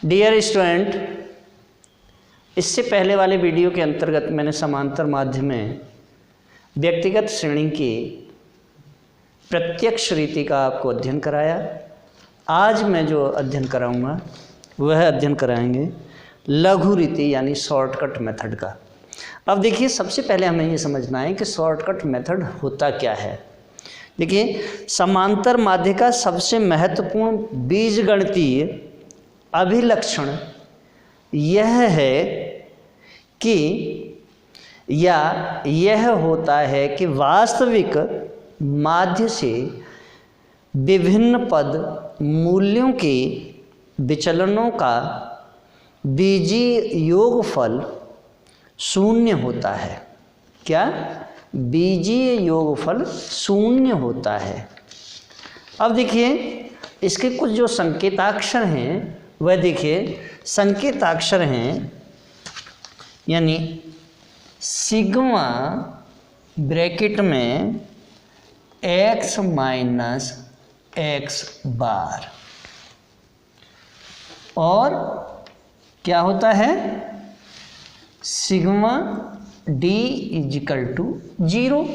Dear student, इससे पहले वाले वीडियो के अंतर्गत मैंने समांतर माध्य में व्यक्तिगत श्रेणी की प्रत्यक्ष रीति का आपको अध्ययन कराया। आज मैं जो अध्ययन कराऊंगा वह अध्ययन कराएंगे लघु रीति यानी शॉर्टकट मेथड का। अब देखिए, सबसे पहले हमें ये समझना है कि शॉर्टकट मेथड होता क्या है। देखिए, समांतर माध्य का सबसे महत्वपूर्ण बीजगणितीय अभिलक्षण यह है कि यह होता है कि वास्तविक माध्य से विभिन्न पद मूल्यों के विचलनों का बीजीय योगफल शून्य होता है। क्या? बीजीय योगफल शून्य होता है। अब देखिए, इसके कुछ जो संकेताक्षर हैं वह देखिए, संकेताक्षर हैं यानी सिग्मा ब्रैकेट में x माइनस एक्स बार, और क्या होता है सिग्मा d इजिकल टू 0।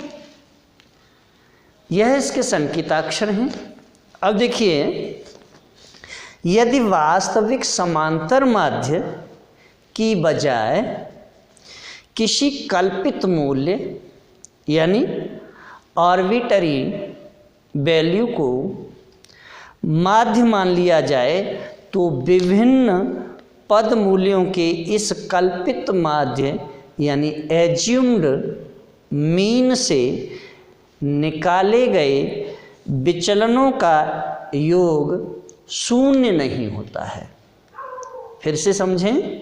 यह इसके संकेताक्षर हैं। अब देखिए, यदि वास्तविक समांतर माध्य की बजाय किसी कल्पित मूल्य यानी आर्बिट्ररी वैल्यू को माध्य मान लिया जाए तो विभिन्न पद मूल्यों के इस कल्पित माध्य यानी एज्यूम्ड मीन से निकाले गए विचलनों का योग शून्य नहीं होता है। फिर से समझें,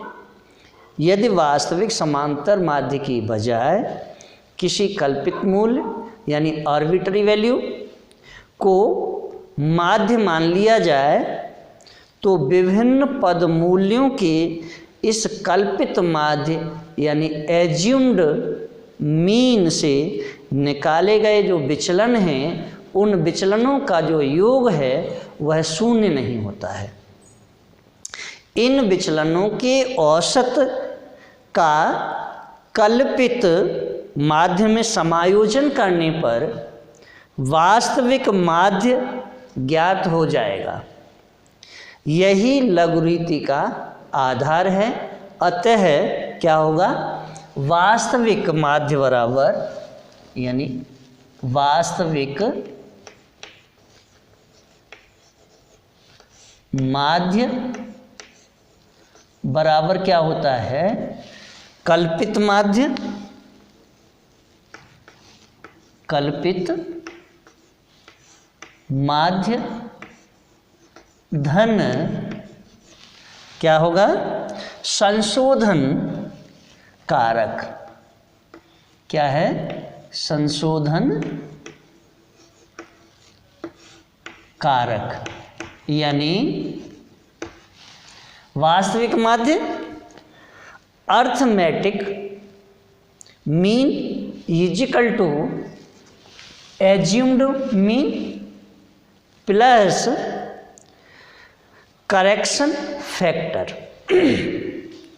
यदि वास्तविक समांतर माध्य की बजाय किसी कल्पित मूल्य यानी आर्बिट्ररी वैल्यू को माध्य मान लिया जाए तो विभिन्न पद मूल्यों के इस कल्पित माध्य यानी एज्यूम्ड मीन से निकाले गए जो विचलन हैं, उन विचलनों का जो योग है वह शून्य नहीं होता है। इन विचलनों के औसत का कल्पित माध्य में समायोजन करने पर वास्तविक माध्य ज्ञात हो जाएगा। यही लघु रीति का आधार है। अतः क्या होगा, वास्तविक माध्य बराबर यानी वास्तविक माध्य बराबर क्या होता है, कल्पित माध्य, कल्पित माध्य धन क्या होगा, संशोधन कारक। क्या है? संशोधन कारक। यानी वास्तविक माध्य arithmetic mean is equal to assumed mean plus correction factor.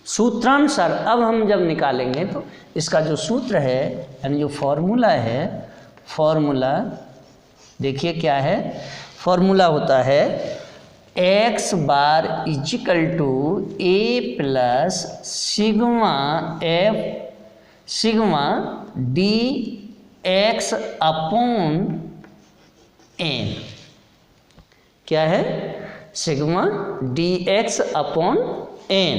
सूत्रानुसार अब हम जब निकालेंगे तो इसका जो सूत्र है यानी जो फॉर्मूला है, फॉर्मूला देखिए क्या है, फॉर्मूला होता है x bar is equal to A plus sigma F sigma D x upon N. क्या है? Sigma D x upon N.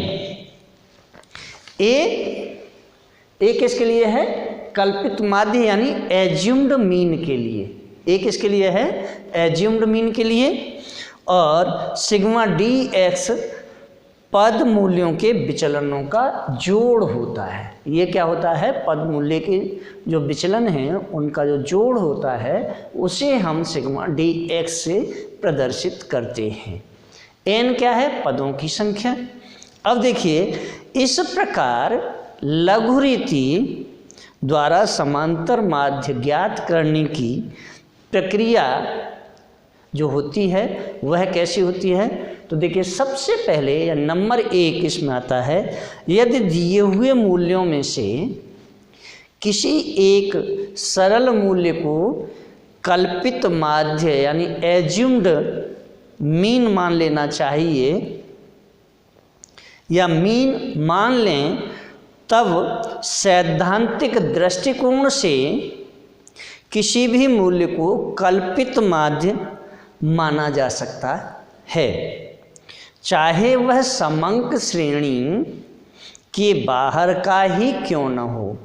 A किसके लिए है? कल्पित माध्य यानी एज्यूम्ड मीन के लिए। ए किसके लिए है? एज्यूम्ड मीन के लिए। और सिग्मा डी एक्स पद मूल्यों के विचलनों का जोड़ होता है। ये क्या होता है? पद मूल्य के जो विचलन हैं उनका जो जोड़ होता है उसे हम सिग्मा डी एक्स से प्रदर्शित करते हैं। एन क्या है? पदों की संख्या। अब देखिए, इस प्रकार लघु रीति द्वारा समांतर माध्य ज्ञात करने की प्रक्रिया जो होती है वह कैसी होती है तो देखिए सबसे पहले या नंबर 1 इसमें आता है, यदि दिए हुए मूल्यों में से किसी एक सरल मूल्य को कल्पित माध्य यानी एज्यूम्ड मीन मान लेना चाहिए या मीन मान लें, तब सैद्धांतिक दृष्टिकोण से किसी भी मूल्य को कल्पित माध्य माना जा सकता है, चाहे वह समंक श्रेणी के बाहर का ही क्यों न हो।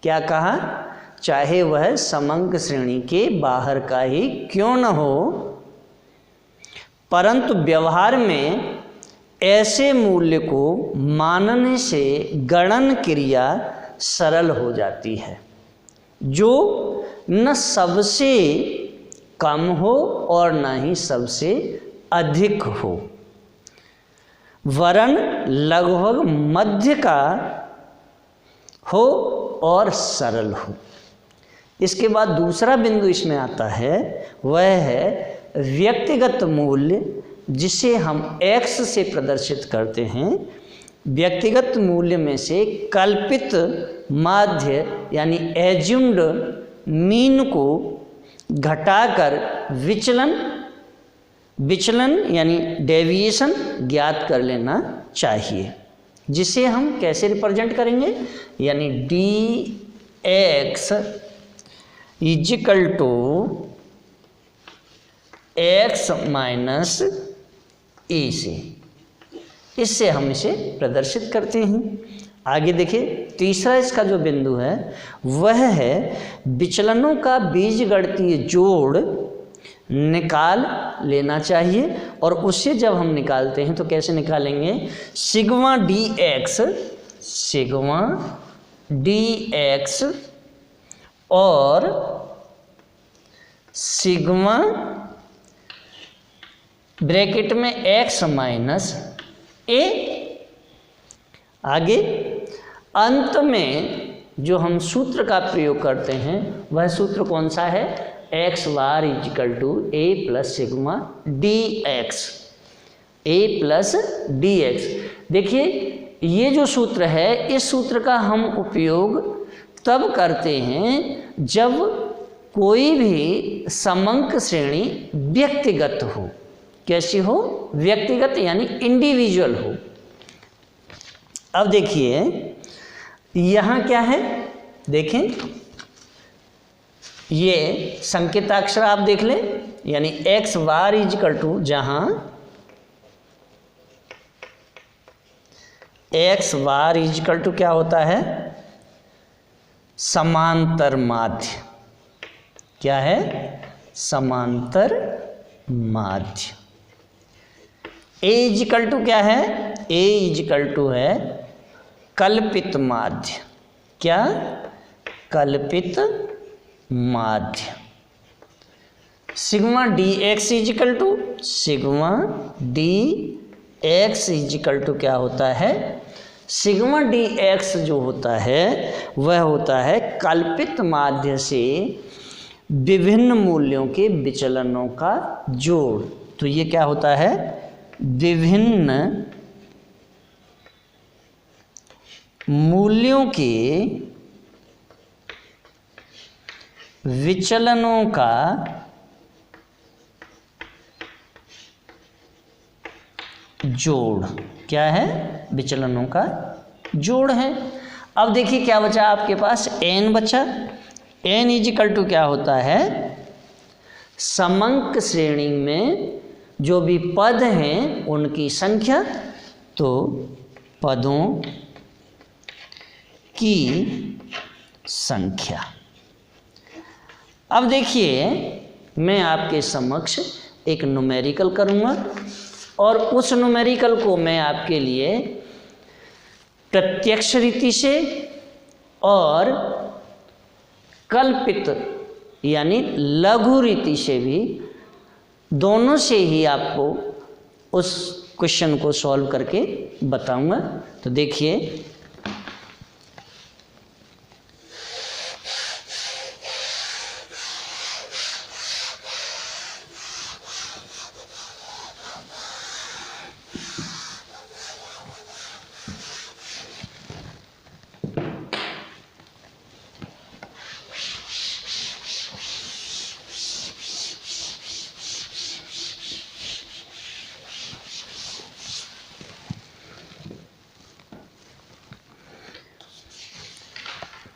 क्या कहा? चाहे वह समंक श्रेणी के बाहर का ही क्यों न हो, परंतु व्यवहार में ऐसे मूल्य को मानने से गणन क्रिया सरल हो जाती है, जो न सबसे कम हो और न ही सबसे अधिक हो, वरन लगभग मध्य का हो और सरल हो। इसके बाद दूसरा बिंदु इसमें आता है, वह है व्यक्तिगत मूल्य, जिसे हम x से प्रदर्शित करते हैं। व्यक्तिगत मूल्य में से कल्पित माध्य यानी एज्यूम्ड मीन को घटाकर विचलन यानी डेविएशन ज्ञात कर लेना चाहिए, जिसे हम कैसे रिप्रेजेंट करेंगे, यानी dx is equal to x minus A से, इससे हम इसे प्रदर्शित करते हैं। आगे देखिए तीसरा इसका जो बिंदु है वह है विचलनों का बीजगणितीय जोड़ निकाल लेना चाहिए, और उससे जब हम निकालते हैं तो कैसे निकालेंगे, सिग्मा dx और सिग्मा ब्रैकेट में x माइनस ए। आगे अंत में जो हम सूत्र का प्रयोग करते हैं वह सूत्र कौन सा है, x bar is equal to A plus sigma D x. देखिए ये जो सूत्र है, इस सूत्र का हम उपयोग तब करते हैं जब कोई भी समंक श्रेणी व्यक्तिगत हो। कैसी हो? व्यक्तिगत यानी इंडिविजुअल हो। अब देखिए यहाँ क्या है, देखें ये संकेताक्षर आप देख लें, यानी एक्स बार इजिकल टू, जहाँ एक्स बार इजिकल टू क्या होता है, समांतर माध्य। क्या है? समांतर माध्य। ए इजिकल टू क्या है, ए इजिकल टू है कल्पित माध्य। क्या? कल्पित माध्य। Sigma D x equal to, sigma D x equal to क्या होता है, सिग्मा डी एक्स जो होता है वह होता है कल्पित माध्य से विभिन्न मूल्यों के विचलनों का जोड़। तो ये क्या होता है, विभिन्न मूल्यों के विचलनों का जोड़। क्या है? विचलनों का जोड़ है। अब देखिए क्या बचा आपके पास, n बचा। n इजिकल टू क्या होता है, समंक श्रेणी में जो भी पद हैं उनकी संख्या, तो पदों की संख्या। अब देखिए मैं आपके समक्ष एक न्यूमेरिकल करूँगा और उस न्यूमेरिकल को मैं आपके लिए प्रत्यक्ष रीति से और कल्पित यानी लघु रीति से भी, दोनों से ही आपको उस क्वेश्चन को सॉल्व करके बताऊंगा। तो देखिए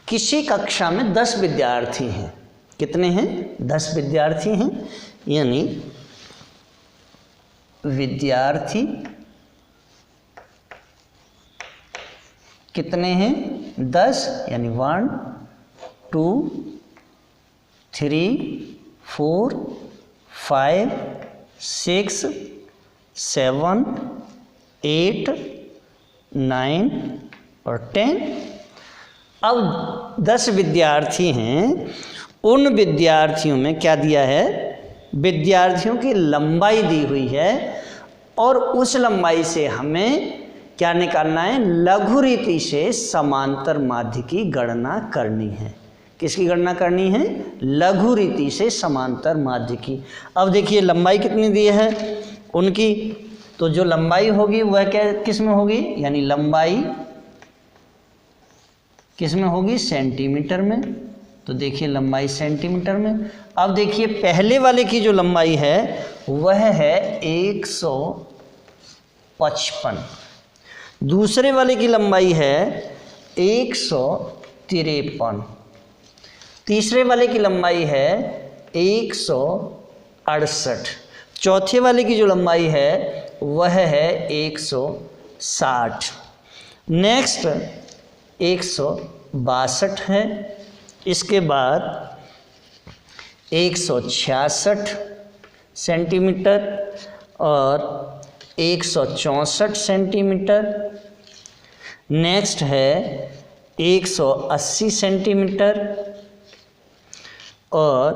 किसी कक्षा में 10 विद्यार्थी हैं। कितने हैं? 10 विद्यार्थी हैं, यानी विद्यार्थी कितने हैं? 10, यानी 1 2 3 4 5 6 7 8 9 और 10। अब 10 विद्यार्थी हैं, उन विद्यार्थियों में क्या दिया है? विद्यार्थियों की लंबाई दी हुई है और उस लंबाई से हमें क्या निकालना है? लघु रीति से समांतर माध्य की गणना करनी है। किसकी गणना करनी है? लघु रीति से समांतर माध्य की। अब देखिए लंबाई कितनी दी है उनकी, तो जो लंबाई होगी वह क्या किस में होगी? यानी लंबाई किस में होगी? सेंटीमीटर में। तो देखिए लंबाई सेंटीमीटर में। अब देखिए पहले वाले की जो लंबाई है वह है 155, दूसरे वाले की लंबाई है 153, तीसरे वाले की लंबाई है 168, चौथे वाले की जो लंबाई है वह है 160, नेक्स्ट 162 है, इसके बाद 166 सेंटीमीटर और 164 सेंटीमीटर, नेक्स्ट है 180 सेंटीमीटर और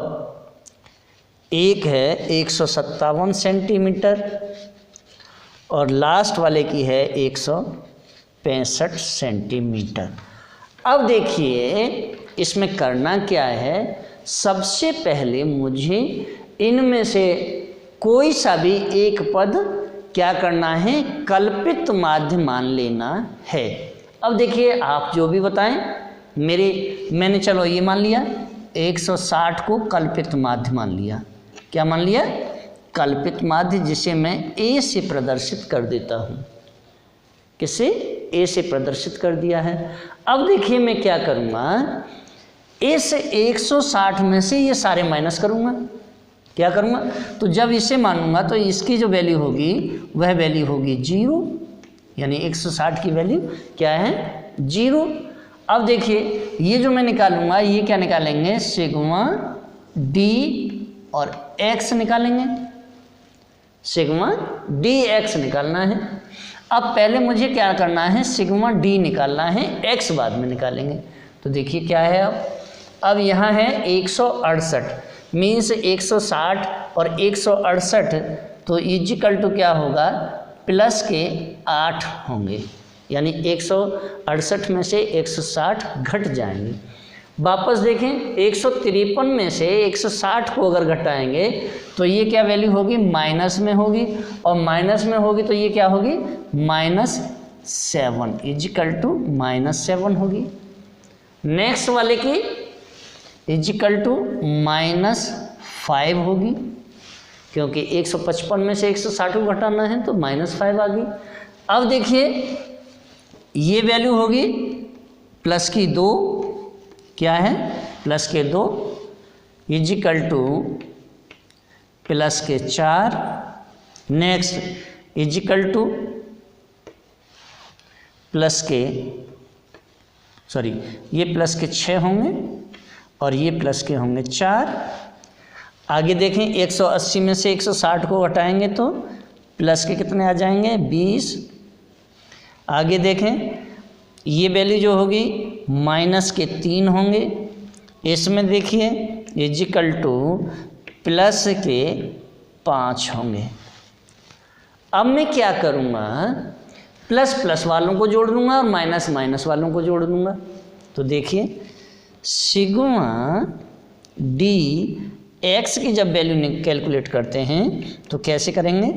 एक है 157 सेंटीमीटर और लास्ट वाले की है 165 सेंटीमीटर। अब देखिए इसमें करना क्या है? सबसे पहले मुझे इनमें से कोई सा भी एक पद क्या करना है? कल्पित माध्य मान लेना है। अब देखिए आप जो भी बताएं, मैंने चलो ये मान लिया 160 को कल्पित माध्य मान लिया। क्या मान लिया? कल्पित माध्य, जिसे मैं ए से प्रदर्शित कर देता हूँ। किसे? ए से प्रदर्शित कर दिया है। अब देखिए मैं क्या करूँगा, इस 160 में से ये सारे माइनस करूँगा। क्या करूँगा? तो जब इसे मानूंगा तो इसकी जो वैल्यू होगी वह वैल्यू होगी 0, यानी 160 की वैल्यू क्या है? 0। अब देखिए ये जो मैं निकालूंगा ये क्या निकालेंगे? सिग्मा डी और एक्स निकालेंगे। सिग्मा डी एक्स निकालना है। अब पहले मुझे क्या करना है? सिग्मा डी निकालना है, एक्स बाद में निकालेंगे। तो देखिए क्या है अब यहाँ है 168 मीन्स 160 और 168, तो इजिकल टू क्या होगा? प्लस के 8 होंगे, यानी 168 में से 160 घट जाएंगे। वापस देखें 153 में से 160 को अगर घटाएंगे तो ये क्या वैल्यू होगी? माइनस में होगी, और माइनस में होगी तो ये क्या होगी? -7 इजिकल टू -7 होगी। नेक्स्ट वाले की इजिकल टू -5 होगी, क्योंकि 155 में से 160 को घटाना है तो -5 आ गई। अब देखिए ये वैल्यू होगी प्लस की 2, क्या है? प्लस के 2 इजिकल टू प्लस के 4, नेक्स्ट इजिकल टू प्लस के ये प्लस के 6 होंगे और ये प्लस के होंगे 4। आगे देखें 180 में से 160 को घटाएंगे तो प्लस के कितने आ जाएंगे? 20। आगे देखें ये वैल्यू जो होगी माइनस के 3 होंगे। इसमें देखिए इजिकल टू प्लस के 5 होंगे। अब मैं क्या करूँगा? प्लस प्लस वालों को जोड़ दूंगा और माइनस माइनस वालों को जोड़ दूंगा। तो देखिए सिग्मा डी एक्स की जब वैल्यू कैलकुलेट करते हैं तो कैसे करेंगे?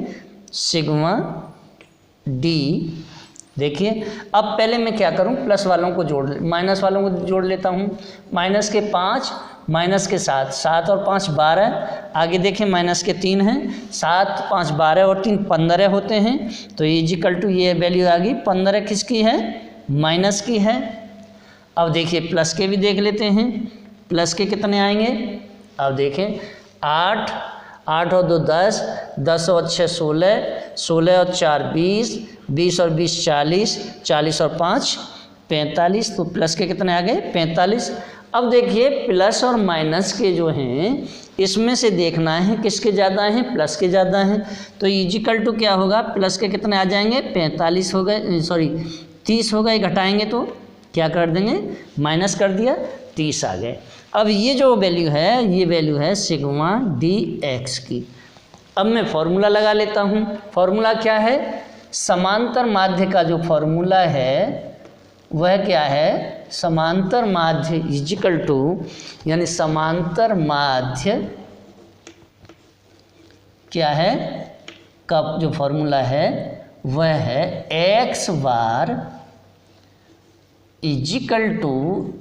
सिग्मा डी, देखिए अब पहले मैं क्या करूं? प्लस वालों को माइनस वालों को जोड़ लेता हूं। माइनस के 5 माइनस के 7, 7 और 5 12। आगे देखें माइनस के 3 हैं, 7 5 12 और 3 15 होते हैं। तो इजिकल टू ये वैल्यू आ गई 15 किसकी है? माइनस की है। अब देखिए प्लस के भी देख लेते हैं, प्लस के कितने आएंगे। अब देखें 8, 8 और 2 10, 10 और 6 16, 16 और 4 20, 20 और 20 40, 40 और 5 45, तो प्लस के कितने आ गए 45। अब देखिए प्लस और माइनस के जो हैं इसमें से देखना है किसके ज़्यादा हैं, प्लस के ज़्यादा हैं। तो इजिकल टू क्या होगा, प्लस के कितने आ जाएंगे 45 हो गए, सॉरी 30 हो गए, घटाएंगे तो क्या कर देंगे माइनस कर दिया 30 आ गए। अब ये जो वैल्यू है ये वैल्यू है सिग्मा डी एक्स की। अब मैं फॉर्मूला लगा लेता हूँ। फॉर्मूला क्या है, समांतर माध्य का जो फॉर्मूला है वह क्या है, समांतर माध्य इजिकल टू, यानी समांतर माध्य क्या है का जो फॉर्मूला है वह है x bar is equal to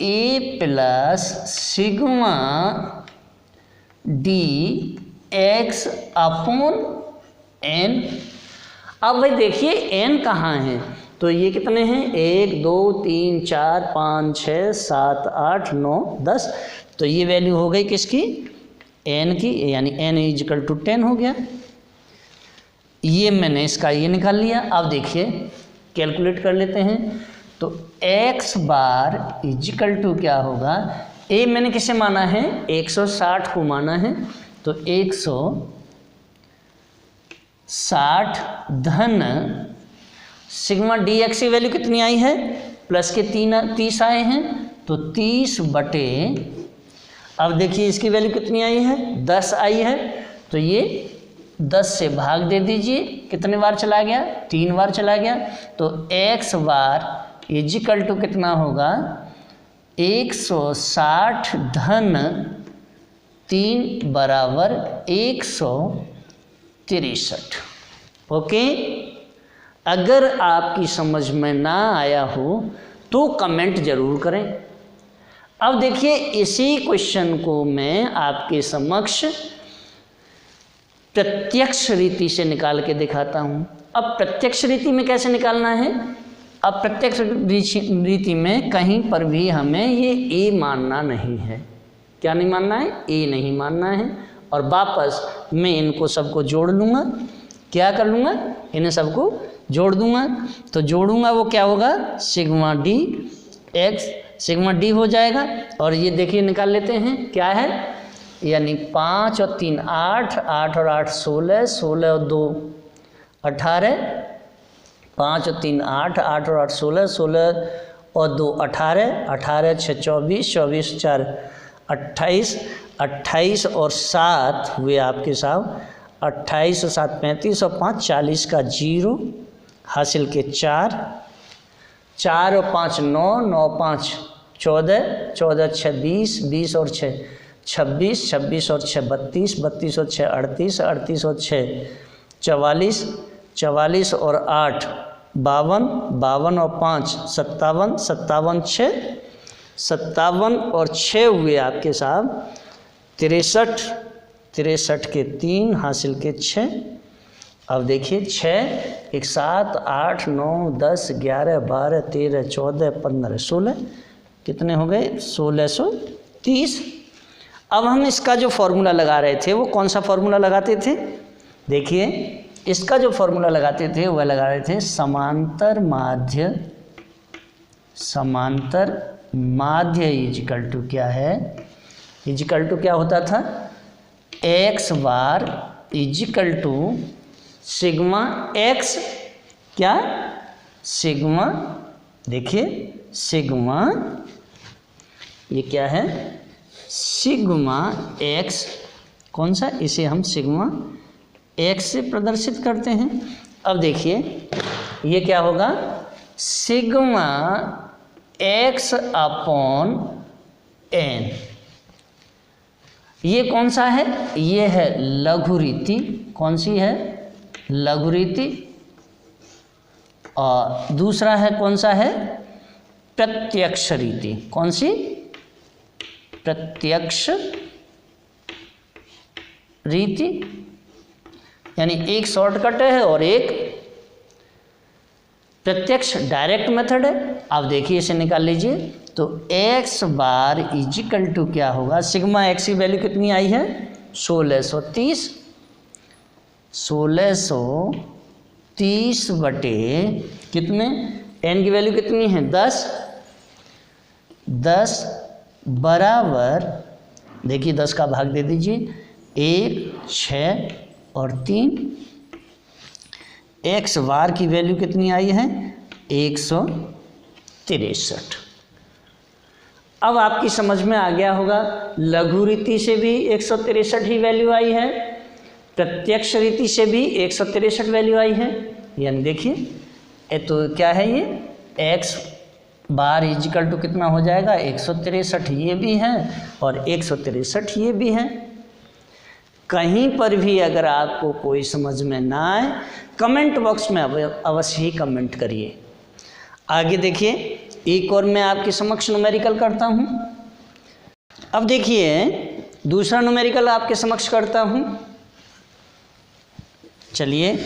A plus sigma D x upon n. अब भाई देखिए एन कहाँ है, तो ये कितने हैं 1 2 3 4 5 6 7 8 9 10, तो ये वैल्यू हो गई किसकी एन की, यानी एन इजिकल टू 10 हो गया। ये मैंने इसका ये निकाल लिया। अब देखिए कैलकुलेट कर लेते हैं, तो x बार इजिकल टू क्या होगा, a मैंने किसे माना है 160 को माना है, तो 160 धन सिग्मा डी एक्स की वैल्यू कितनी आई है, प्लस के 30 आए हैं, तो 30 बटे, अब देखिए इसकी वैल्यू कितनी आई है 10 आई है, तो ये 10 से भाग दे दीजिए, कितने बार चला गया 3 बार चला गया, तो x बार इजिकल टू कितना होगा 160 धन 3 बराबर 163। ओके, अगर आपकी समझ में ना आया हो तो कमेंट ज़रूर करें। अब देखिए इसी क्वेश्चन को मैं आपके समक्ष प्रत्यक्ष रीति से निकाल के दिखाता हूँ। अब प्रत्यक्ष रीति में कैसे निकालना है, अब प्रत्यक्ष रीति में कहीं पर भी हमें ये ए मानना नहीं है। क्या नहीं मानना है, ए नहीं मानना है, और वापस मैं इनको सबको जोड़ लूँगा। क्या कर लूँगा, इन्हें सबको जोड़ दूंगा, तो जोड़ूंगा वो क्या होगा sigma D x, sigma D हो जाएगा। और ये देखिए निकाल लेते हैं क्या है, यानी 5 और 3 8, 8 और 8 16, 16 और 2 18, 5 और 3 8, 8 और 8 16, 16 और 2 18, 18 6 24, 24 4 28, 28 और 7 हुए आपके साहब 28 और 7 35 और 5 40 का 0 हासिल के 4, 4 और 5 9, 9 5 14, 14 6 20, 20 और 6 26, 26 और 6 32, 32 और 6 38, 38 और 6 44, 44 और 8 52, 52 और 5 57, 57 6 57 और 6 हुए आपके साहब 63, 63 के 3 हासिल के 6। अब देखिए 6 1 7 8 9 10 11 12 13 14 15 16, कितने हो गए 1630। अब हम इसका जो फॉर्मूला लगा रहे थे वो कौन सा फॉर्मूला लगाते थे, देखिए इसका जो फॉर्मूला लगाते थे वह लगा रहे थे समांतर माध्य, समांतर माध्य इजिकल टू क्या है, इजिकल टू क्या होता था x bar is equal to sigma x, क्या सिग्मा, देखिए सिग्मा ये क्या है सिग्मा x, कौन सा, इसे हम सिग्मा x से प्रदर्शित करते हैं। अब देखिए ये क्या होगा सिग्मा x अपॉन n, ये कौन सा है, ये है लघु रीति, कौन सी है लघु रीति, और दूसरा है कौन सा है प्रत्यक्ष रीति, कौन सी प्रत्यक्ष रीति, यानी एक शॉर्टकट है और एक प्रत्यक्ष डायरेक्ट मेथड है। आप देखिए इसे निकाल लीजिए, तो x बार इजिकल टू क्या होगा, सिग्मा x की वैल्यू कितनी आई है 1630, 1630 बटे कितने, n की वैल्यू कितनी है 10, 10 बराबर, देखिए 10 का भाग दे दीजिए, 1, 6 और 3, x बार की वैल्यू कितनी आई है 163। अब आपकी समझ में आ गया होगा, लघु रीति से भी 163 ही वैल्यू आई है, प्रत्यक्ष रीति से भी 163 वैल्यू आई है। यानी देखिए ये तो क्या है, ये x बार इजिकल टू कितना हो जाएगा 163, ये भी है और 163 ये भी है। कहीं पर भी अगर आपको कोई समझ में ना आए, कमेंट बॉक्स में अवश्य ही कमेंट करिए। आगे देखिए, एक और मैं आपके समक्ष न्यूमेरिकल करता हूँ। अब देखिए दूसरा न्यूमेरिकल आपके समक्ष करता हूँ। चलिए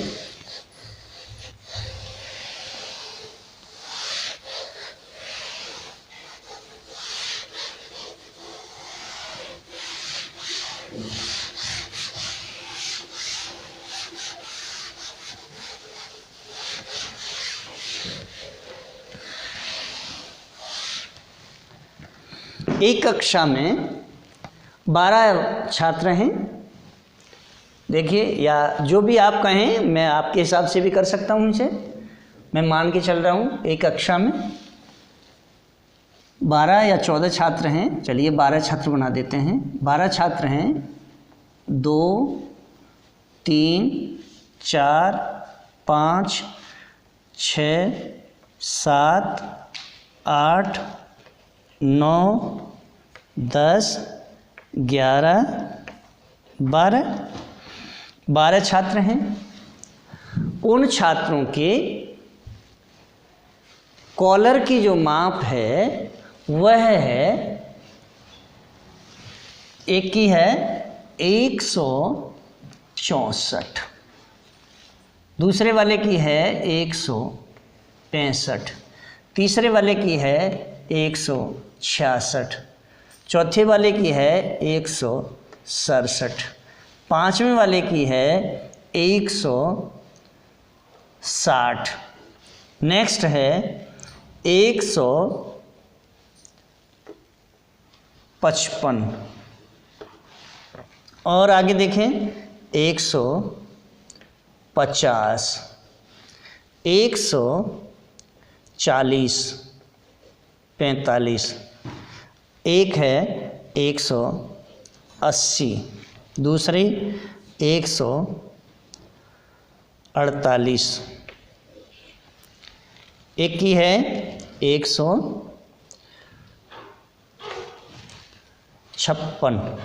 एक कक्षा में 12 छात्र हैं। देखिए, या जो भी आप कहें, मैं आपके हिसाब से भी कर सकता हूँ इसे, मैं मान के चल रहा हूँ। एक कक्षा में 12 या 14 छात्र हैं, चलिए 12 छात्र बना देते हैं। 12 छात्र हैं, 2, 3, 4, 5, 6, 7, 8, 9, 10, 11, 12 छात्र हैं। उन छात्रों के कॉलर की जो माप है वह है, एक की है 164, दूसरे वाले की है 165, तीसरे वाले की है 166, चौथे वाले की है 167, पाँचवें वाले की है 160, नेक्स्ट है 155, और आगे देखें 150, 140, 45, एक है 180, दूसरी 148, एक की है 156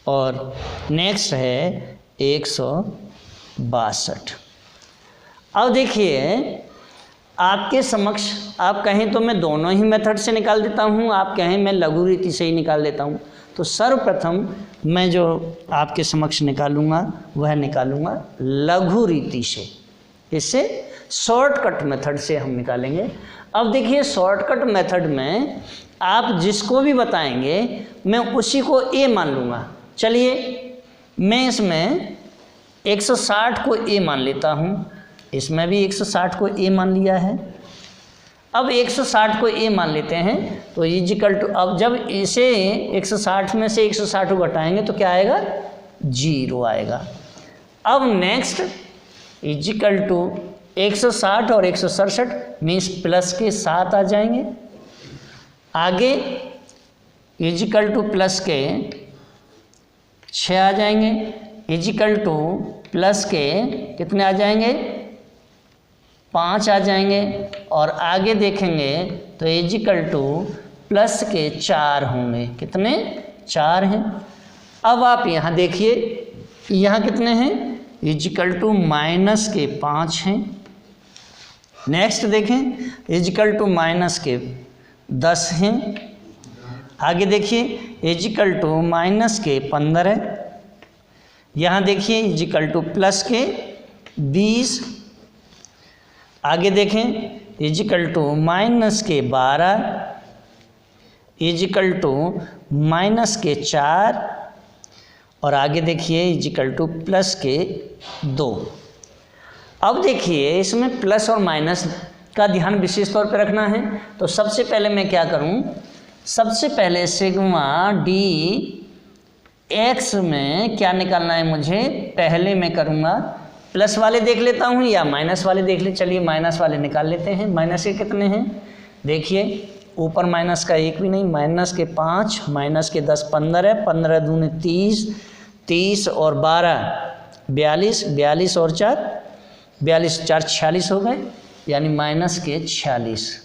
और नेक्स्ट है 162। अब देखिए आपके समक्ष, आप कहें तो मैं दोनों ही मेथड से निकाल देता हूँ, आप कहें मैं लघु रीति से ही निकाल देता हूँ। तो सर्वप्रथम मैं जो आपके समक्ष निकालूंगा वह निकालूंगा लघु रीति से, इससे शॉर्टकट मेथड से हम निकालेंगे। अब देखिए शॉर्टकट मेथड में आप जिसको भी बताएंगे मैं उसी को ए मान लूँगा। चलिए मैं इसमें 160 को ए मान लेता हूँ, इसमें भी 160 को ए मान लिया है। अब 160 को ए मान लेते हैं तो इजिकल टू, अब जब इसे 160 में से 160 को घटाएंगे तो क्या आएगा 0 आएगा। अब नेक्स्ट इजिकल टू 160 और 167 मीन्स प्लस के 7 आ जाएंगे। आगे इजिकल टू प्लस के 6 आ जाएंगे, इजिकल टू प्लस के कितने आ जाएंगे 5 आ जाएंगे, और आगे देखेंगे तो इजिकल टू प्लस के 4 होंगे। कितने 4 हैं। अब आप यहाँ देखिए यहाँ कितने हैं, इजिकल टू माइनस के 5 हैं। नेक्स्ट देखें इजिकल टू माइनस के 10 हैं। आगे देखिए इजिकल टू माइनस के 15, यहाँ देखिए इजिकल टू प्लस के 20। आगे देखें इजिकल टू माइनस के 12, इज इक्वल टू माइनस के 4 और आगे देखिए इज इक्वल टू प्लस के 2। अब देखिए इसमें प्लस और माइनस का ध्यान विशेष तौर पर रखना है। तो सबसे पहले मैं क्या करूं, सबसे पहले सिग्मा डी एक्स में क्या निकालना है मुझे, पहले मैं करूंगा प्लस वाले देख लेता हूं या माइनस वाले देख ले। चलिए माइनस वाले निकाल लेते हैं। माइनस के कितने हैं, देखिए ऊपर माइनस का 1 भी नहीं, माइनस के 5, माइनस के 10 15, 15 दूनी 30, 30 और 12 42, 42 और 4 42, 4 46 हो गए, यानी माइनस के 46।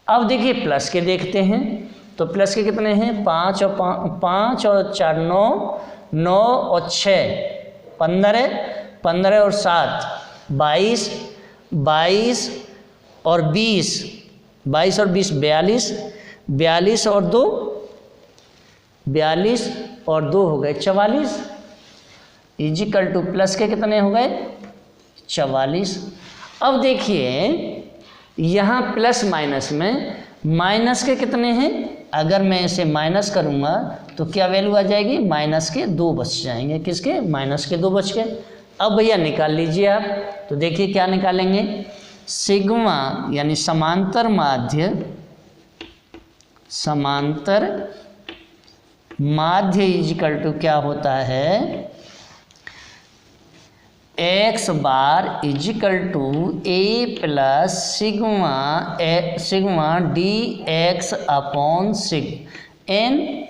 अब देखिए प्लस के देखते हैं। तो प्लस के कितने हैं, 5 और 4 9, 9 और 6 15, 15 और 7 22, 22 और 20, 22 और 20 42, 42 और 2 42 और 2 हो गए 44, इजिकल टू प्लस के कितने हो गए 44। अब देखिए यहाँ प्लस माइनस में माइनस के कितने हैं, अगर मैं इसे माइनस करूँगा तो क्या वैल्यू आ जाएगी, माइनस के 2 बच जाएंगे। किसके, माइनस के 2 बच गए। अब भैया निकाल लीजिए आप। तो देखिए क्या निकालेंगे, सिग्मा यानी समांतर माध्य इजिकल टू क्या होता है, x bar is equal to A plus sigma D x upon sig N,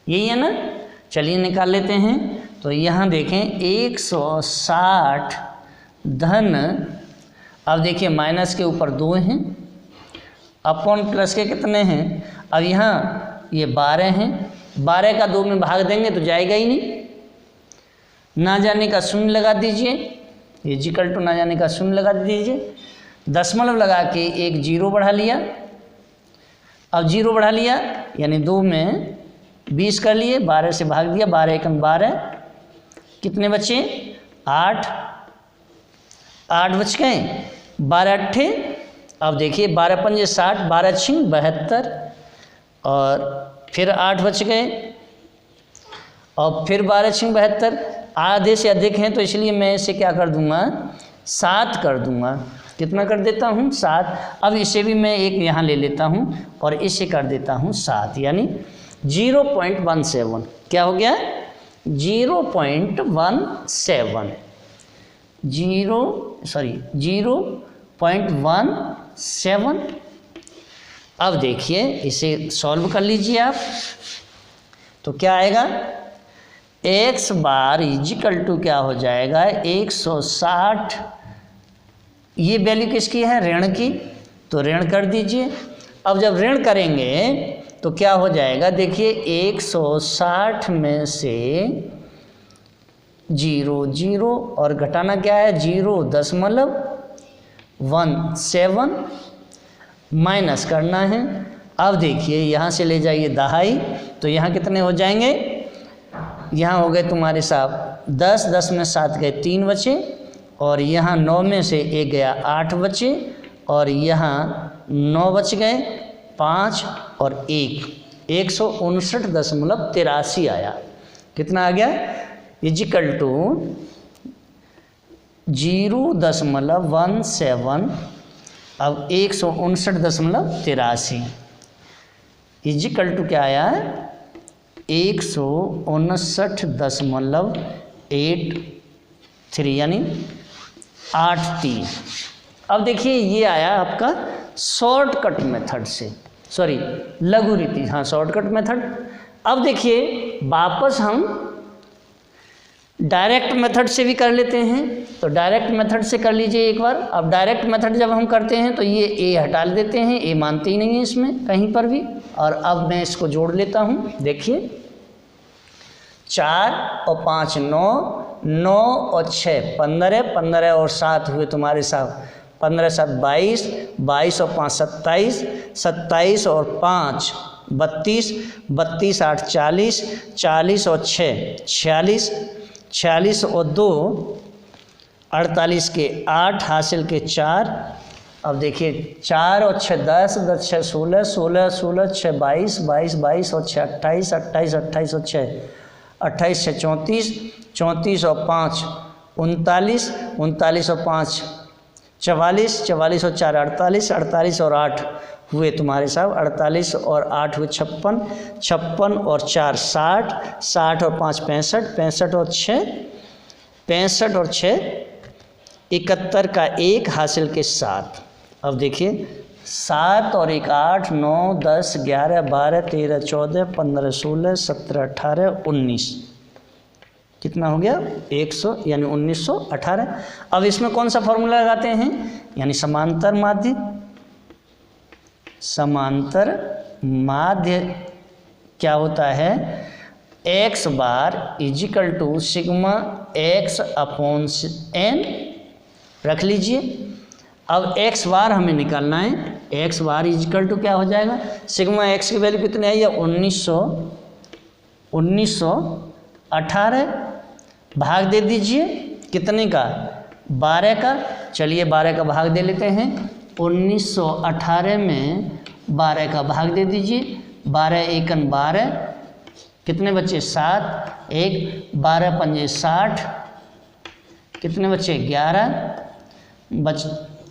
यही है ना। चलिए निकाल लेते हैं। तो यहाँ देखें 160 धन, अब देखिए माइनस के ऊपर 2 हैं, अपॉन प्लस के कितने हैं, अब यहाँ ये 12 हैं, 12 का 2 में भाग देंगे तो जाएगा ही नहीं, ना जाने का शून्य लगा दीजिए, इजिकल टू ना जाने का शून्य लगा दीजिए, दशमलव लगा के एक 0 बढ़ा लिया। अब 0 बढ़ा लिया यानी 2 में 20 कर लिए, 12 से भाग दिया, 12 एकम 12, कितने बचे 8, 8 बच गए, 12 अट्ठे, अब देखिए 12 पंजे 60, 12 छिंग 72 और फिर 8 बच गए और फिर 12 छिंग 72, आधे से अधिक हैं तो इसलिए मैं इसे क्या कर दूंगा 7 कर दूंगा। कितना कर देता हूँ 7। अब इसे भी मैं एक यहाँ ले लेता हूँ और इसे कर देता हूँ 7, यानी 0.17 क्या हो गया 0.17। अब देखिए इसे सॉल्व कर लीजिए आप। तो क्या आएगा, एक्स बार इजिकल टू क्या हो जाएगा 160, ये वैल्यू किसकी है, ऋण की, तो ऋण कर दीजिए। अब जब ऋण करेंगे तो क्या हो जाएगा, देखिए 160 में से 0 0 और घटाना क्या है 0.17 माइनस करना है। अब देखिए यहाँ से ले जाइए दहाई, तो यहाँ कितने हो जाएंगे, यहाँ हो गए तुम्हारे साहब 10, 10 में 7 गए 3 बचे और यहाँ 9 में से 1 गया 8 बचे और यहाँ 9 बच गए 5 और 1, 159.83 आया। कितना आ गया, इजिकल टू 0.17, अब 159.83 इजिकल टू क्या आया है 159.83 यानी 83। अब देखिए ये आया आपका शॉर्टकट मेथड से, सॉरी लघु रीति, हाँ शॉर्टकट मेथड। अब देखिए वापस हम डायरेक्ट मेथड से भी कर लेते हैं। तो डायरेक्ट मेथड से कर लीजिए एक बार। अब डायरेक्ट मेथड जब हम करते हैं तो ये ए हटा देते हैं, ए मानते ही नहीं है इसमें कहीं पर भी। और अब मैं इसको जोड़ लेता हूँ, देखिए 4 और 5 9, 9 और 6 15, 15 और 7 हुए तुम्हारे साथ 15 7 22, 22 और 5 27, 27 और 5 32, 32 8 40, 40 और 6 46, 46 और 2 48 के 8 हासिल के 4 अब देखिए 4 और 6 10, 10 6 16, 16 16 6 22, 22 22 और 6 28, 28 28 और 6 28 6 34, 34 और 5 39, 39 और 5 44, 44 और 4 48, 48 और 8 हुए तुम्हारे साहब 48 और 8 हुए 56, 56 और 4 60, 60 और 5 65, 65 और 6 65 और 6 71 का 1 हासिल के 7। अब देखिए 7 और 1 8 9 10 11 12 13 14 15 16 17 18 19 कितना हो गया 100 यानी 1918। अब इसमें कौन सा फॉर्मूला लगाते हैं यानी समांतर माध्य। समांतर माध्य क्या होता है x bar is equal to sigma x upon n रख लीजिए। अब x बार हमें निकालना है, x बार इजिकल टू क्या हो जाएगा सिग्मा x की वैल्यू कितनी आई है 1918 भाग दे दीजिए कितने का 12 का। चलिए 12 का भाग दे लेते हैं 1918 में 12 का भाग दे दीजिए। 12 एकन 12 कितने बच्चे 7 1 12 पंजे 60 कितने बच्चे 11 बच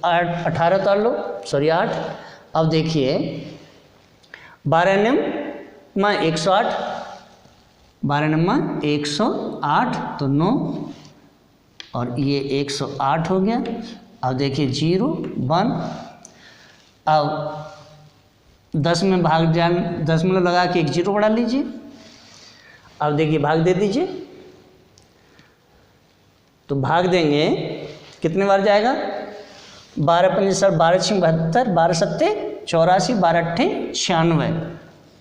8 18 उतार लो सॉरी 8। अब देखिए 12 नम्मा 108 12 नम्मा 108 तो 9 और ये 108 हो गया। अब देखिए 0 1 अब 10 में भाग जान 10 में लगा के एक 0 बढ़ा लीजिए। अब देखिए भाग दे दीजिए तो भाग देंगे कितने बार जाएगा 12 पंजे 12 6 72 12 सत्ते 84 12 अट्ठे 96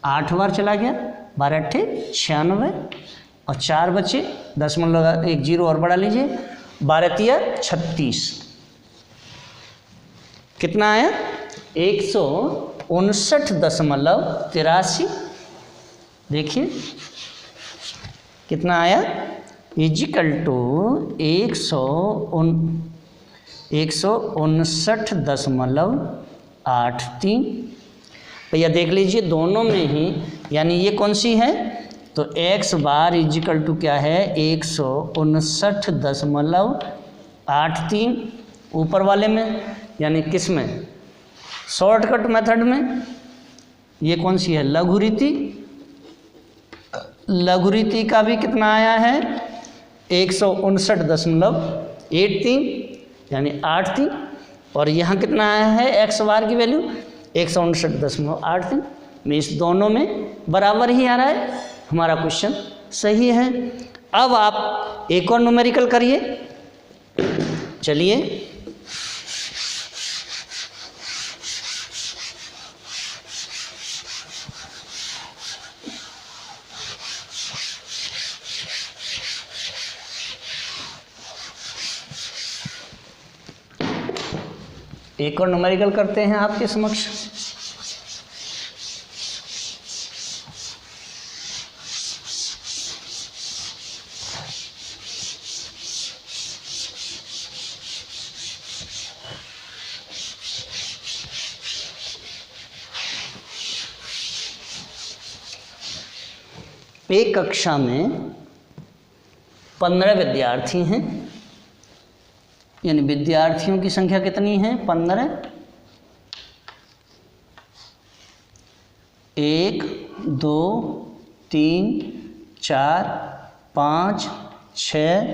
8 बार चला गया 12 अट्ठे 96 और 4 बचे 10 में लगा एक 0 और बढ़ा लीजिए 12 तिया 36 कितना आया 159.83। देखिए कितना आया इजिकल टू 159.83। भैया देख लीजिए दोनों में ही यानी ये कौन सी है तो x बार इजिकल टू क्या है 159.83 ऊपर वाले में यानी किस में शॉर्टकट मेथड में ये कौन सी है लघुरीति। लघुरीति का भी कितना आया है 159.83 यानी 83 और यहाँ कितना आया है x बार की वैल्यू 159.83 में इस दोनों में बराबर ही आ रहा है हमारा क्वेश्चन सही है। अब आप एक और न्यूमेरिकल करिए। चलिए एक और न्यूमेरिकल करते हैं आपके समक्ष। एक कक्षा में 15 विद्यार्थी हैं यानी विद्यार्थियों की संख्या कितनी है 15। 1 2 3 4 5 6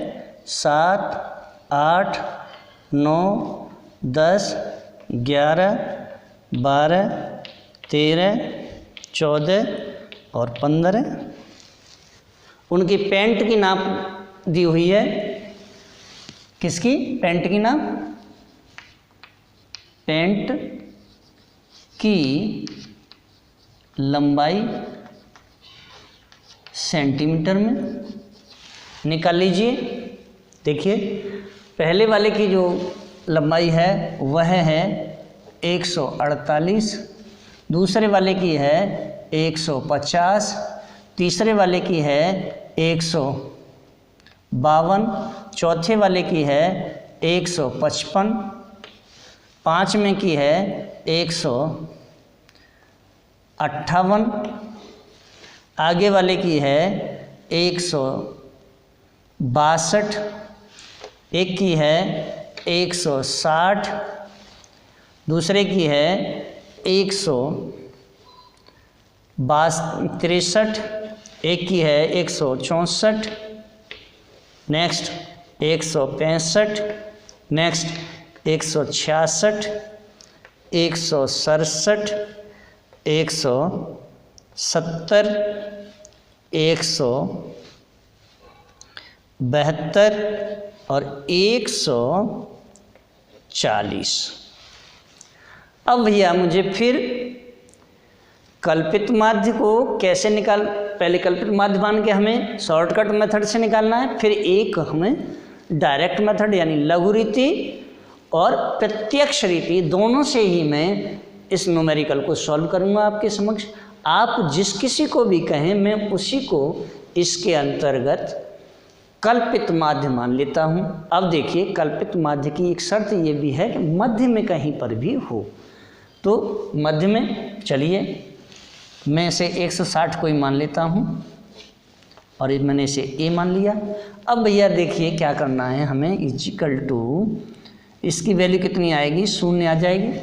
7 8 9 10 11 12 13 14 और 15। उनकी पैंट की नाप दी हुई है। किसकी पैंट की नाप पैंट की लंबाई सेंटीमीटर में निकाल लीजिए। देखिए पहले वाले की जो लंबाई है वह है 148, दूसरे वाले की है 150, तीसरे वाले की है 152, चौथे वाले की है 155, 5 में की है 158, आगे वाले की है 162, एक की है 160, दूसरे की है 163, एक की है 164, नेक्स्ट 165, नेक्स्ट 166, 167, 170, 172 और 140। अब भैया मुझे फिर कल्पित माध्य को कैसे पहले कल्पित माध्य मान के हमें शॉर्टकट मेथड से निकालना है, फिर एक हमें डायरेक्ट मेथड यानी लघु रीति और प्रत्यक्ष रीति दोनों से ही मैं इस न्यूमेरिकल को सॉल्व करूंगा आपके समक्ष। आप जिस किसी को भी कहें मैं उसी को इसके अंतर्गत कल्पित माध्य मान लेता हूं। अब देखिए कल्पित माध्य की एक शर्त ये भी है कि मध्य में कहीं पर भी हो, तो मध्य में चलिए मैं इसे 160 को ही मान लेता हूं और मैंने इसे ए मान लिया। अब भैया देखिए क्या करना है हमें, इजिकल टू इसकी वैल्यू कितनी आएगी, 0 आ जाएगी।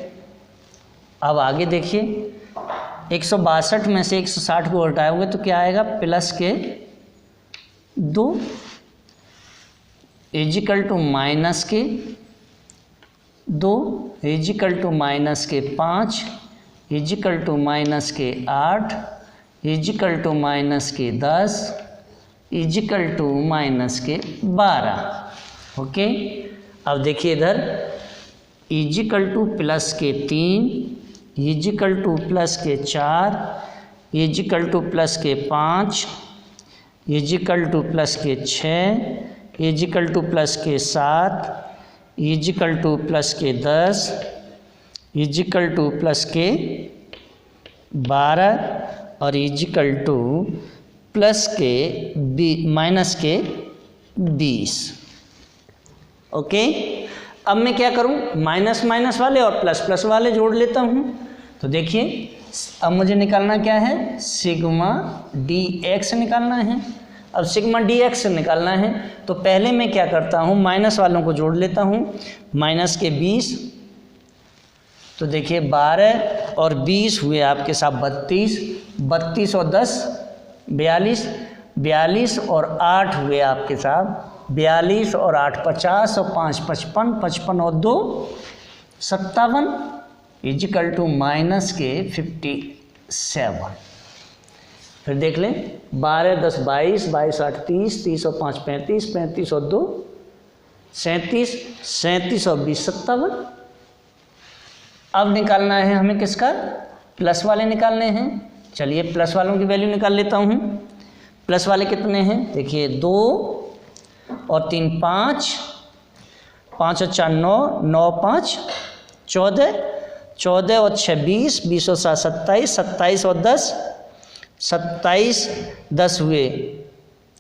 अब आगे देखिए 162 में से 160 को हटाओगे तो क्या आएगा, प्लस के 2 इजिकल टू माइनस के 2 इजिकल टू माइनस के 5 इजिकल टू माइनस के 8 इजिकल टू माइनस के 10 इजिकल टू माइनस के 12। ओके, अब देखिए इधर इजिकल टू प्लस के 3 इजिकल टू प्लस के 4 इजिकल टू प्लस के 5 इजिकल टू प्लस के 6 इजिकल टू प्लस के 7 इजिकल टू प्लस के 10 इजिकल टू प्लस के 12 और इजिकल टू प्लस के माइनस के 20। ओके, अब मैं क्या करूं, माइनस माइनस वाले और प्लस प्लस वाले जोड़ लेता हूं। तो देखिए अब मुझे निकालना क्या है, सिग्मा डी एक्स निकालना है। अब सिग्मा डी एक्स निकालना है तो पहले मैं क्या करता हूं, माइनस वालों को जोड़ लेता हूं। माइनस के 20, तो देखिए 12 और 20 हुए आपके साथ 32, 32 और 10 42, 42 और 8 हुए आपके साथ 42 और 8 50 और 5 55, 55 और 2 57 इजिकल टू माइनस के 57। फिर देख लें 12 10 22, 22 8 30, 30 और 5 35, 35 और 2 37, 37 और 20 57। अब निकालना है हमें किसका, प्लस वाले निकालने हैं। चलिए प्लस वालों की वैल्यू निकाल लेता हूँ। प्लस वाले कितने हैं, देखिए 2 और 3 5, 5 और 4 9, 9 5 14, 14 और 6 20, 20 और 7 27, 27 और 10 27, 10 हुए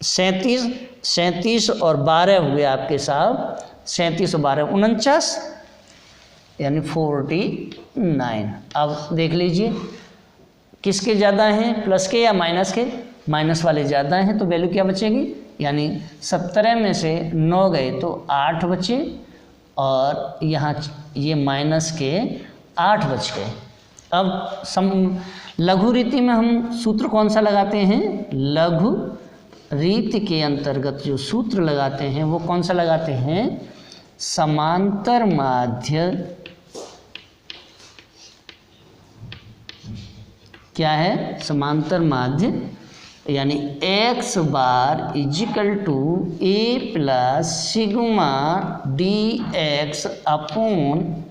37, 37 और 12 हुए आपके साथ 37 और 12 49 यानी 49। अब देख लीजिए किसके ज़्यादा हैं, प्लस के या माइनस के, माइनस वाले ज़्यादा हैं तो वैल्यू क्या बचेगी, यानी 17 में से 9 गए तो 8 बचे और यहाँ ये माइनस के 8 बच गए। अब लघु रीति में हम सूत्र कौन सा लगाते हैं, लघु रीति के अंतर्गत जो सूत्र लगाते हैं वो कौन सा लगाते हैं, समांतर माध्य। क्या है, समांतर माध्य, यानी x bar is equal to A plus sigma D x upon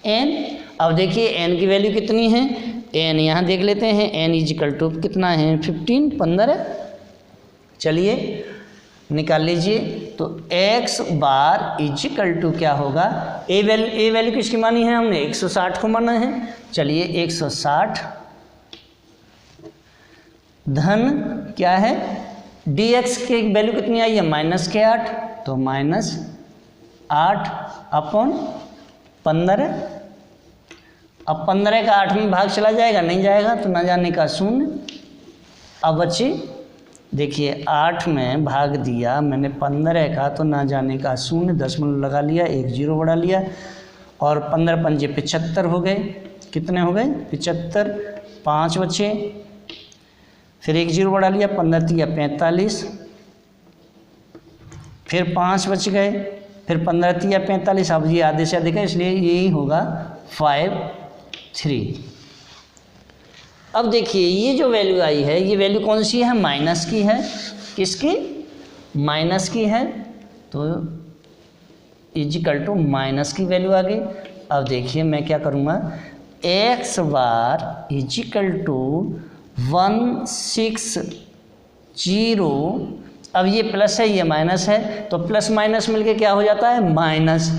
n. अब देखिए n की वैल्यू कितनी है, n यहाँ देख लेते हैं, n इजिकल टू कितना है 15 15। चलिए निकाल लीजिए, तो x बार इजिकल टू क्या होगा, ए वैल्यू किसकी मानी है हमने, 160 को माना है। चलिए 160 धन क्या है, dx की वैल्यू कितनी आई है, माइनस के 8, तो माइनस 8 अपॉन 15 अब 15 का 8 में भाग चला जाएगा, नहीं जाएगा, तो ना जाने का 0। अब बच्चे देखिए 8 में भाग दिया मैंने 15 का, तो ना जाने का 0, दशमलव लगा लिया, 1 0 बढ़ा लिया, और 15 पंजे 75 हो गए। कितने हो गए? 75। 5 बचे, फिर 1 0 बढ़ा लिया, 15 तिया 45, फिर 5 बच गए, फिर 15 तिया 45। अब ये आधे से अधिक है, इसलिए यही होगा 5 3। अब देखिए ये जो वैल्यू आई है, ये वैल्यू कौन सी है? माइनस की है। किसकी? माइनस की है, तो इजिकल टू माइनस की वैल्यू आ गई। अब देखिए मैं क्या करूँगा, एक्स बार इजिकल टू 160। अब ये प्लस है, ये माइनस है, तो प्लस माइनस मिलके क्या हो जाता है? माइनस।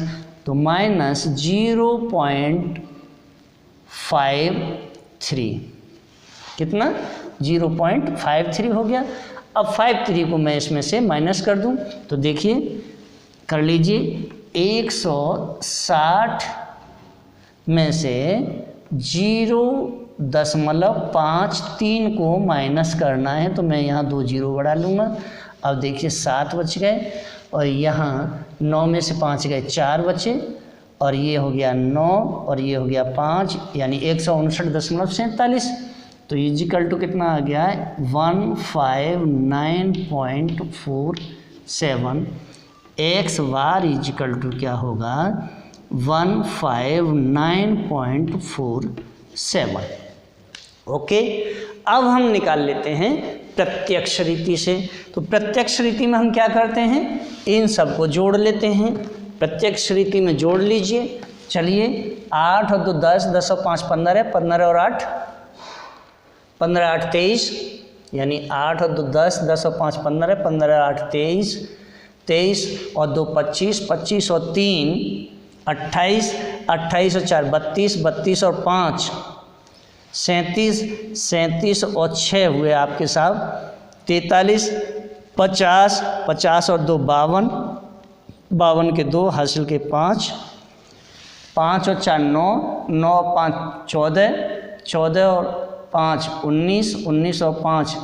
तो माइनस 0.53। कितना? 0.53 हो गया। अब 53 को मैं इसमें से माइनस कर दूं, तो देखिए कर लीजिए, 160 में से 0.53 को माइनस करना है, तो मैं यहाँ 2 0 बढ़ा लूँगा। अब देखिए 7 बच गए, और यहाँ 9 में से 5 गए, 4 बचे, और ये हो गया 9 और ये हो गया 5, यानी 159.47। तो इजिकल टू कितना आ गया है? 159.47। एक्स बार इजिकल टू क्या होगा? 159.47। ओके, अब हम निकाल लेते हैं प्रत्यक्ष रीति से। तो प्रत्यक्ष रीति में हम क्या करते हैं? इन सब को जोड़ लेते हैं। प्रत्यक्ष रीति में जोड़ लीजिए। चलिए 8 और 2 10, 10 और 5 15 है, 15 और 8 15 8 23, यानी 8 और 2 10, 10 और 5 15 है, 15 8 23, 23 और 2 25, 25 और 3 28, 28 और 4 32, 32 और 5 37, 37 और 6 हुए आपके साहब 43, 50, 50 और 2 52, 52 के 2 हासिल के 5, 5 और 4 9, 9 और 5 14, 14 और 5 19, 19 और 5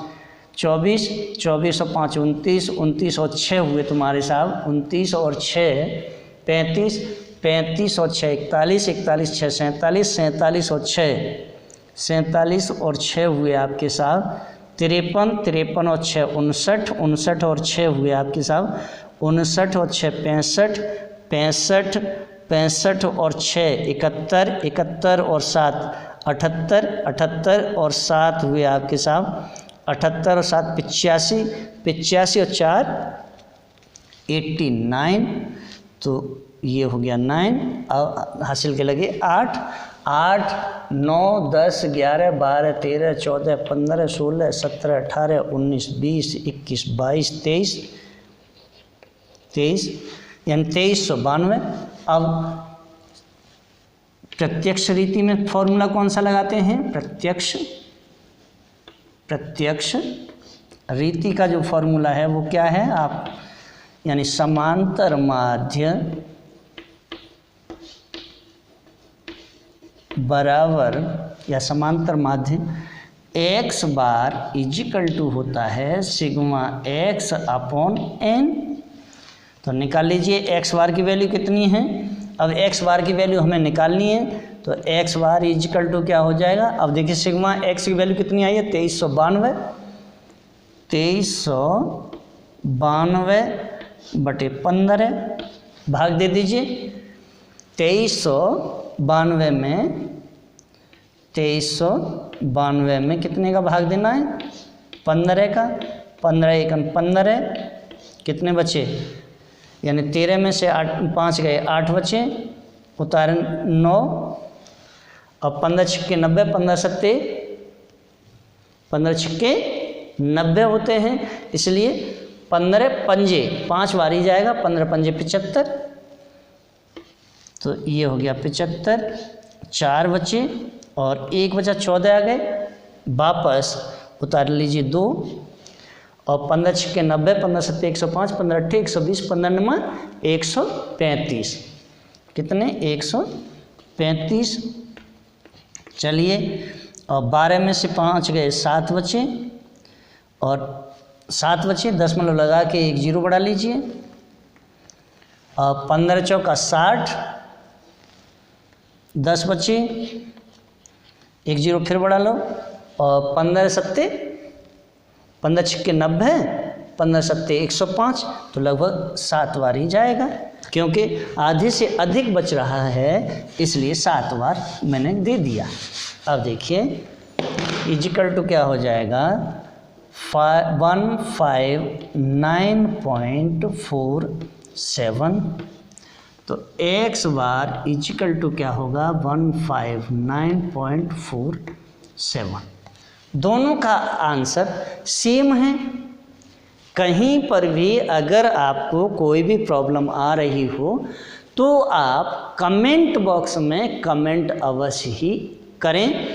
24, 24 और 5 29, 29 और 6 हुए तुम्हारे साहब 29 और 6 35, 35 और 6 41, 41 6 47, 47 और 6 47 और 6 हुए आपके साहब 53, 53 और 6 59, 59 और 6 हुए आपके साहब 59 और 6 65, 65, 65 और 6 71, 71 और 7 78, 78 और 7 हुए आपके साहब 78 और 7 85, 85 और 4 89। तो ये हो गया 9। अब हासिल के लगे 8, 8 9 10 11 12 13 14 15 16 17 18 19 20 21 22 23, यानी 2392। अब प्रत्यक्ष रीति में फॉर्मूला कौन सा लगाते हैं? प्रत्यक्ष रीति का जो फॉर्मूला है वो क्या है? आप यानी समांतर माध्य बराबर या समांतर माध्य x बार इजिकल टू होता है सिग्मा x अपॉन n। तो निकाल लीजिए x बार की वैल्यू कितनी है। अब x बार की वैल्यू हमें निकालनी है, तो x बार इजिकल टू क्या हो जाएगा? अब देखिए सिग्मा x की वैल्यू कितनी आई है? 2392, 2392/15 भाग दे दीजिए। 2392 में कितने का भाग देना है? 15 का। 15 एकम 15, कितने बचे? यानी 13 में से 5 गए, 8 बचे, उतारे 9 और 15 छिक्के 90, 15 सत्ते 15 छिक्के 90 होते हैं, इसलिए 15 पंजे 5 बार ही जाएगा, 15 पंजे 75। तो ये हो गया 75, 4 बचे और 1 बचा, 14 आ गए, वापस उतार लीजिए 2 और 15 छिक्के 90, 15 सत्ते 105, 15 अट्ठे 120, 15 नमा 135। कितने? 135 चलिए, और 12 में से 5 गए 7 बचे, और 7 बचे, 10 लगा के 1 0 बढ़ा लीजिए, और 15 चौका 60, 10 बचे, 1 0 फिर बढ़ा लो, और 15 सत्ते 15 छिक्के 90, 15 सत्ते 105, तो लगभग 7 बार ही जाएगा, क्योंकि आधे से अधिक बच रहा है, इसलिए 7 बार मैंने दे दिया। अब देखिए इजिकल टू क्या हो जाएगा, 159.47, तो x बार इजिकल टू क्या होगा, 159.47। दोनों का आंसर सेम है। कहीं पर भी अगर आपको कोई भी प्रॉब्लम आ रही हो तो आप कमेंट बॉक्स में कमेंट अवश्य ही करें।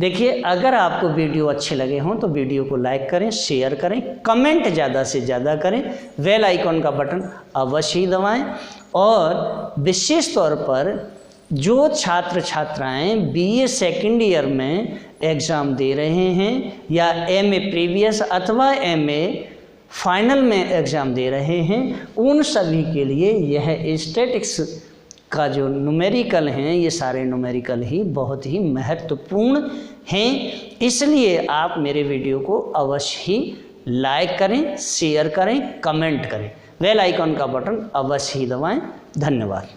देखिए, अगर आपको वीडियो अच्छे लगे हों तो वीडियो को लाइक करें, शेयर करें, कमेंट ज़्यादा से ज़्यादा करें, बेल आइकॉन का बटन अवश्य ही दबाएं, और विशेष तौर पर जो छात्र छात्राएं बीए सेकेंड ईयर में एग्ज़ाम दे रहे हैं या एमए प्रीवियस अथवा एमए फाइनल में एग्ज़ाम दे रहे हैं, उन सभी के लिए यह स्टैटिक्स का जो न्यूमेरिकल हैं, ये सारे न्यूमेरिकल ही बहुत ही महत्वपूर्ण हैं। इसलिए आप मेरे वीडियो को अवश्य ही लाइक करें, शेयर करें, कमेंट करें, बेल आइकॉन का बटन अवश्य ही दबाएं। धन्यवाद।